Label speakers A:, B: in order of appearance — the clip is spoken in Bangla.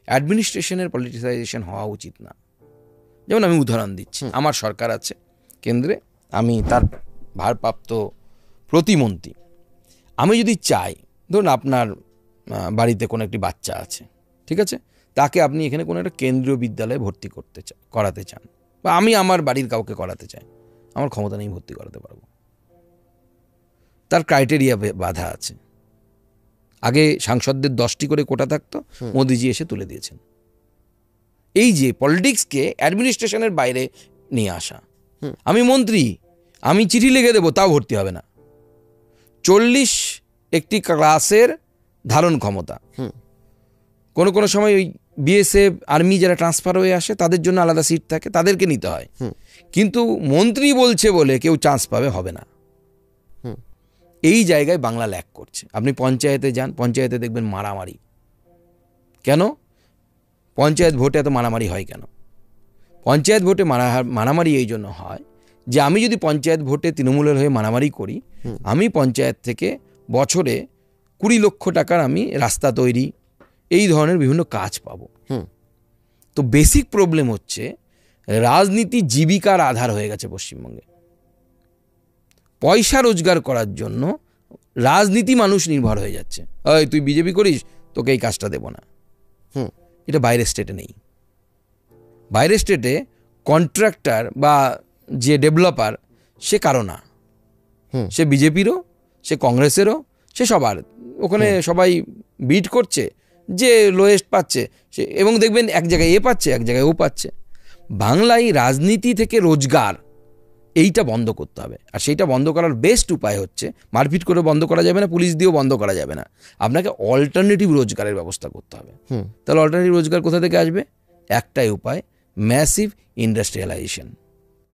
A: অ্যাডমিনিস্ট্রেশনের পলিটিসাইজেশন হওয়া উচিত না। যেমন আমি উদাহরণ দিচ্ছি, আমার সরকার আছে কেন্দ্রে, আমি তার ভারপ্রাপ্ত প্রতিমন্ত্রী। আমি যদি চাই, ধরুন আপনার বাড়িতে কোনো একটি বাচ্চা আছে, ঠিক আছে, তাকে আপনি এখানে কোনো একটা কেন্দ্রীয় বিদ্যালয়ে ভর্তি করাতে চান, বা আমি আমার বাড়ির কাউকে করাতে চাই, আমার ক্ষমতা নেই ভর্তি করাতে পারবো। তার ক্রাইটেরিয়া বাধা আছে। আগে সাংসদদের 10টি করে কোটা থাকতো, মোদিজি এসে তুলে দিয়েছেন। এই যে পলিটিক্সকে অ্যাডমিনিস্ট্রেশনের বাইরে নিয়ে আসা। আমি মন্ত্রী, আমি চিঠি লিখে দেবো, তাও ভর্তি হবে না। 40 একটি ক্লাসের ধারণ ক্ষমতা। কোনো সময় ওই বিএসএফ আর্মি যারা ট্রান্সফার হয়ে আসে তাদের জন্য আলাদা সিট থাকে, তাদেরকে নিতে হয়। কিন্তু মন্ত্রী বলছে বলে কেউ চান্স পাবে হবে না। এই জায়গায় বাংলা ল্যাক করছে। আপনি পঞ্চায়েতে যান, পঞ্চায়েতে দেখবেন মারামারি। কেন পঞ্চায়েত ভোটে এত মারামারি হয়? কেন পঞ্চায়েত ভোটে মারামারি এই জন্য হয় যে আমি যদি পঞ্চায়েত ভোটে তৃণমূলের হয়ে মারামারি করি, আমি পঞ্চায়েত থেকে বছরে 20 লক্ষ টাকার আমি রাস্তা তৈরি, এই ধরনের বিভিন্ন কাজ পাবো। তো বেসিক প্রবলেম হচ্ছে রাজনীতি জীবিকার আধার হয়ে গেছে পশ্চিমবঙ্গে। পয়সা রোজগার করার জন্য রাজনীতি মানুষ নির্ভর হয়ে যাচ্ছে। ওই তুই বিজেপি করিস, তোকে এই কাজটা দেব না। এটা বাইরের স্টেটে নেই। বাইরের স্টেটে কন্ট্রাক্টর বা যে ডেভেলপার সে কারো না, সে বিজেপিরও, সে কংগ্রেসেরও, সে সবার। ওখানে সবাই বিট করছে, যে লোয়েস্ট পাচ্ছে সে, এবং দেখবেন এক জায়গায় এ পাচ্ছে, এক জায়গায় ও পাচ্ছে। বাংলায় রাজনীতি থেকে রোজগার, এইটা বন্ধ করতে হবে। আর সেইটা বন্ধ করার বেস্ট উপায় হচ্ছে, মারপিট করে বন্ধ করা যাবে না, পুলিশ দিয়েও বন্ধ করা যাবে না, আপনাকে অল্টারনেটিভ রোজগারের ব্যবস্থা করতে হবে। তাহলে অল্টারনেটিভ রোজগার কোথা থেকে আসবে? একটাই উপায়, ম্যাসিভ ইন্ডাস্ট্রিয়ালাইজেশন।